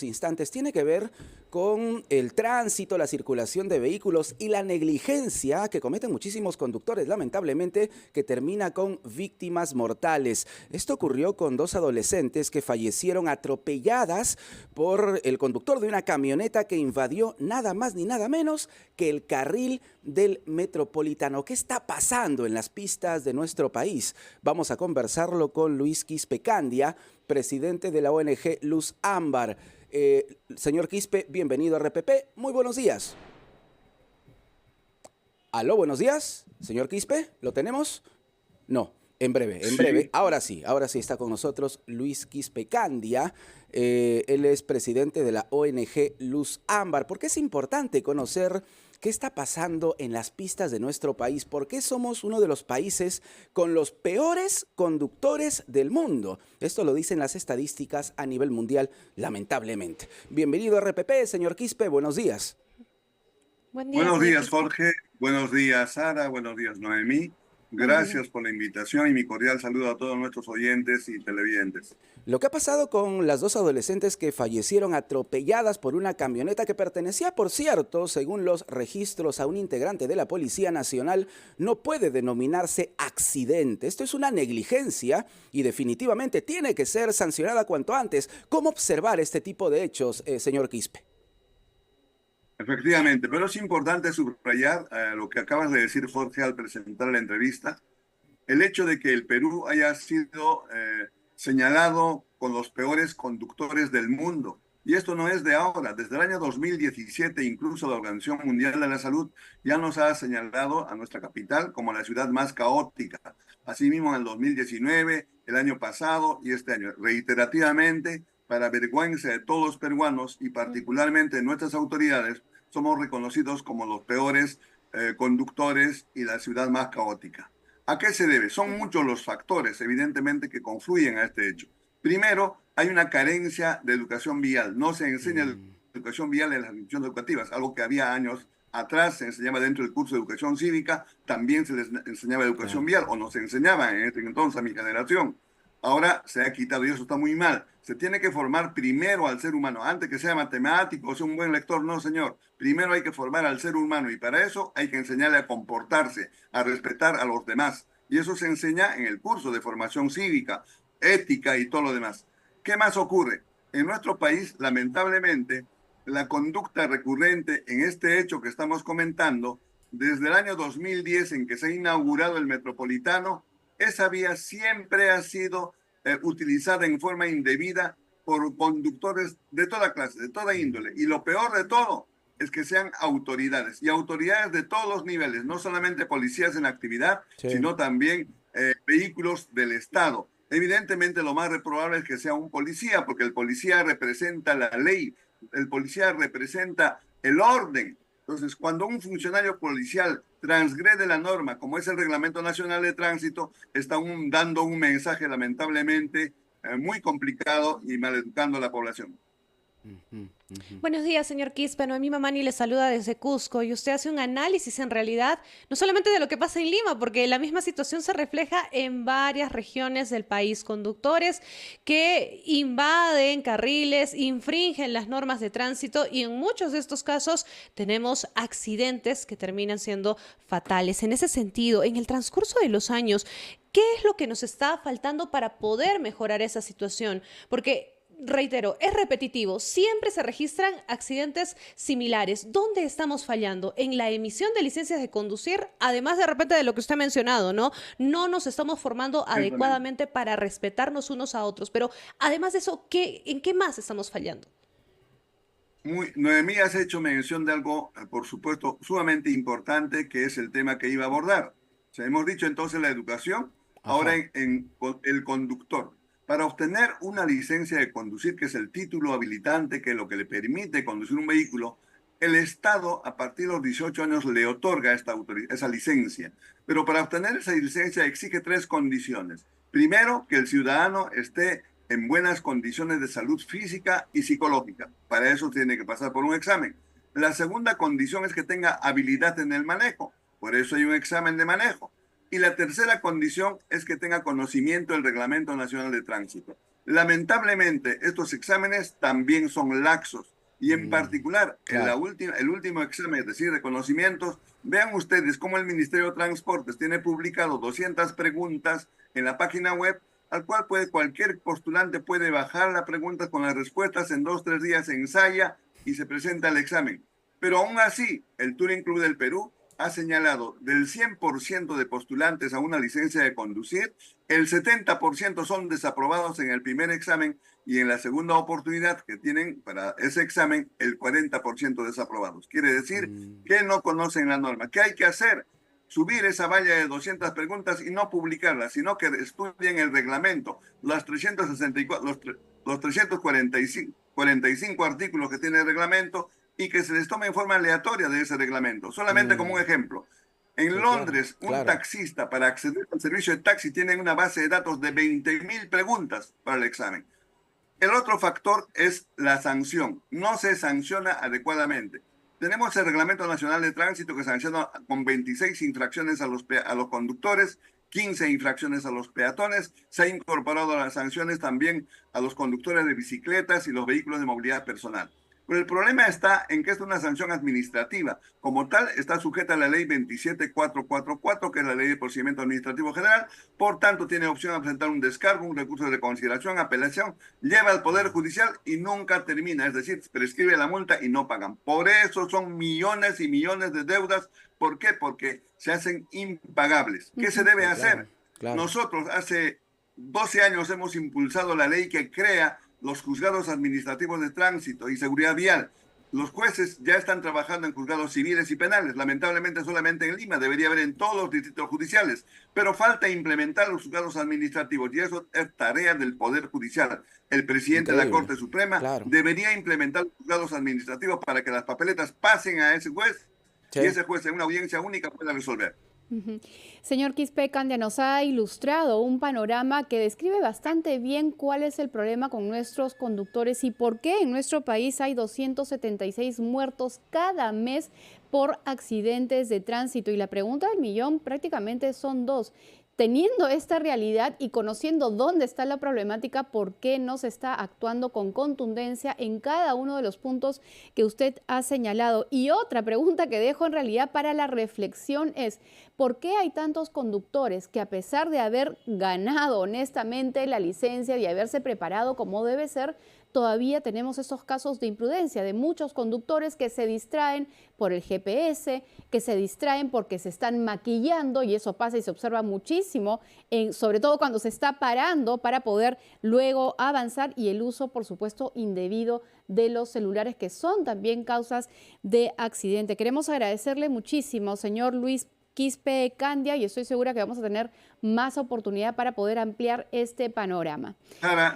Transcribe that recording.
instantes tiene que ver con el tránsito, la circulación de vehículos y la negligencia que cometen muchísimos conductores, lamentablemente, que termina con víctimas mortales. Esto ocurrió con dos adolescentes que fallecieron atropelladas por el conductor de una camioneta que invadió nada más ni nada menos que el carril del Metropolitano. ¿Qué está pasando en las pistas de nuestro país? Vamos a conversarlo con Luis Quispe Candia, presidente de la ONG Luz Ámbar. Señor Quispe, bienvenido a RPP. Muy buenos días. Aló, buenos días. Señor Quispe, ¿lo tenemos? No, en breve, en breve. Sí, Ahora sí está con nosotros Luis Quispe Candia. Él es presidente de la ONG Luz Ámbar. ¿Por qué es importante conocer qué está pasando en las pistas de nuestro país? ¿Por qué somos uno de los países con los peores conductores del mundo? Esto lo dicen las estadísticas a nivel mundial, lamentablemente. Bienvenido a RPP, señor Quispe. Buenos días. Buen día, buenos señor días, Quispe. Jorge. Buenos días, Sara. Buenos días, Noemí. Buenos días. Gracias por la invitación y mi cordial saludo a todos nuestros oyentes y televidentes. Lo que ha pasado con las dos adolescentes que fallecieron atropelladas por una camioneta que pertenecía, por cierto, según los registros, a un integrante de la Policía Nacional, no puede denominarse accidente. Esto es una negligencia y definitivamente tiene que ser sancionada cuanto antes. ¿Cómo observar este tipo de hechos, señor Quispe? Efectivamente, pero es importante subrayar lo que acabas de decir, Jorge, al presentar la entrevista. El hecho de que el Perú haya sido señalado con los peores conductores del mundo. Y esto no es de ahora. Desde el año 2017, incluso la Organización Mundial de la Salud ya nos ha señalado a nuestra capital como la ciudad más caótica. Asimismo, en el 2019, el año pasado y este año, reiterativamente, para vergüenza de todos los peruanos y particularmente de nuestras autoridades, somos reconocidos como los peores conductores y la ciudad más caótica. ¿A qué se debe? Son muchos los factores, evidentemente, que confluyen a este hecho. Primero, hay una carencia de educación vial. No se enseña educación vial en las instituciones educativas, algo que había años atrás se enseñaba dentro del curso de educación cívica, también se les enseñaba educación Claro. vial, o no se enseñaba en este entonces a mi generación. Ahora se ha quitado y eso está muy mal. Se tiene que formar primero al ser humano, antes que sea matemático o sea un buen lector, no señor. Primero hay que formar al ser humano y para eso hay que enseñarle a comportarse, a respetar a los demás. Y eso se enseña en el curso de formación cívica, ética y todo lo demás. ¿Qué más ocurre? En nuestro país, lamentablemente, la conducta recurrente en este hecho que estamos comentando, desde el año 2010 en que se ha inaugurado el Metropolitano, esa vía siempre ha sido utilizada en forma indebida por conductores de toda clase, de toda índole. Y lo peor de todo es que sean autoridades, y autoridades de todos los niveles, no solamente policías en actividad, Sí. sino también vehículos del Estado. Evidentemente lo más reprobable es que sea un policía, porque el policía representa la ley, el policía representa el orden. Entonces, cuando un funcionario policial transgrede la norma, como es el Reglamento Nacional de Tránsito, está dando un mensaje lamentablemente muy complicado y maleducando a la población. Ujú, ujú. Buenos días, señor Quispe. Noemí Mamani le saluda desde Cusco y usted hace un análisis en realidad, no solamente de lo que pasa en Lima, porque la misma situación se refleja en varias regiones del país. Conductores que invaden carriles, infringen las normas de tránsito y en muchos de estos casos tenemos accidentes que terminan siendo fatales. En ese sentido, en el transcurso de los años, ¿qué es lo que nos está faltando para poder mejorar esa situación? Porque reitero, es repetitivo, siempre se registran accidentes similares. ¿Dónde estamos fallando? En la emisión de licencias de conducir, además de repente de lo que usted ha mencionado, ¿no? No nos estamos formando Exactamente. adecuadamente para respetarnos unos a otros, pero además de eso, ¿en qué más estamos fallando? Noemí, has hecho mención de algo, por supuesto, sumamente importante, que es el tema que iba a abordar. O sea, hemos dicho entonces la educación, ahora Ajá. el conductor. Para obtener una licencia de conducir, que es el título habilitante, que es lo que le permite conducir un vehículo, el Estado a partir de los 18 años le otorga esa licencia. Pero para obtener esa licencia exige tres condiciones. Primero, que el ciudadano esté en buenas condiciones de salud física y psicológica. Para eso tiene que pasar por un examen. La segunda condición es que tenga habilidad en el manejo. Por eso hay un examen de manejo. Y la tercera condición es que tenga conocimiento del Reglamento Nacional de Tránsito. Lamentablemente, estos exámenes también son laxos. Y en particular, Claro. el último examen, es decir, de conocimientos, vean ustedes cómo el Ministerio de Transportes tiene publicado 200 preguntas en la página web, al cual cualquier postulante puede bajar las preguntas con las respuestas en 2 o 3 días, se ensaya y se presenta el examen. Pero aún así, el Touring Club del Perú ha señalado del 100% de postulantes a una licencia de conducir, el 70% son desaprobados en el primer examen y en la segunda oportunidad que tienen para ese examen, el 40% desaprobados. Quiere decir que no conocen la norma. ¿Qué hay que hacer? Subir esa valla de 200 preguntas y no publicarlas, sino que estudien el reglamento, los 364, los 345 artículos que tiene el reglamento y que se les tome en forma aleatoria de ese reglamento. Solamente como un ejemplo. En Sí, claro, Londres, un claro. taxista para acceder al servicio de taxi tiene una base de datos de 20.000 preguntas para el examen. El otro factor es la sanción. No se sanciona adecuadamente. Tenemos el Reglamento Nacional de Tránsito que sanciona con 26 infracciones a los conductores, 15 infracciones a los peatones. Se ha incorporado a las sanciones también a los conductores de bicicletas y los vehículos de movilidad personal. Pero el problema está en que es una sanción administrativa. Como tal, está sujeta a la ley 27444, que es la ley de procedimiento administrativo general. Por tanto, tiene opción de presentar un descargo, un recurso de reconsideración, apelación, lleva al Poder Judicial y nunca termina. Es decir, prescribe la multa y no pagan. Por eso son millones y millones de deudas. ¿Por qué? Porque se hacen impagables. ¿Qué se debe Sí, claro, hacer? claro. Nosotros hace 12 años hemos impulsado la ley que crea los juzgados administrativos de tránsito y seguridad vial. Los jueces ya están trabajando en juzgados civiles y penales, lamentablemente solamente en Lima, debería haber en todos los distritos judiciales, pero falta implementar los juzgados administrativos y eso es tarea del Poder Judicial. El presidente de la Increíble. Corte Suprema Claro. debería implementar los juzgados administrativos para que las papeletas pasen a ese juez Sí. y ese juez en una audiencia única pueda resolver. Ujú. Señor Quispe Candia, nos ha ilustrado un panorama que describe bastante bien cuál es el problema con nuestros conductores y por qué en nuestro país hay 276 muertos cada mes por accidentes de tránsito. Y la pregunta del millón prácticamente son dos. Teniendo esta realidad y conociendo dónde está la problemática, ¿por qué no se está actuando con contundencia en cada uno de los puntos que usted ha señalado? Y otra pregunta que dejo en realidad para la reflexión es, ¿por qué hay tantos conductores que a pesar de haber ganado honestamente la licencia y haberse preparado como debe ser, todavía tenemos estos casos de imprudencia de muchos conductores que se distraen por el GPS, que se distraen porque se están maquillando y eso pasa y se observa muchísimo, sobre todo cuando se está parando para poder luego avanzar y el uso, por supuesto, indebido de los celulares que son también causas de accidente. Queremos agradecerle muchísimo, señor Luis Quispe Candia, y estoy segura que vamos a tener más oportunidad para poder ampliar este panorama. Sara,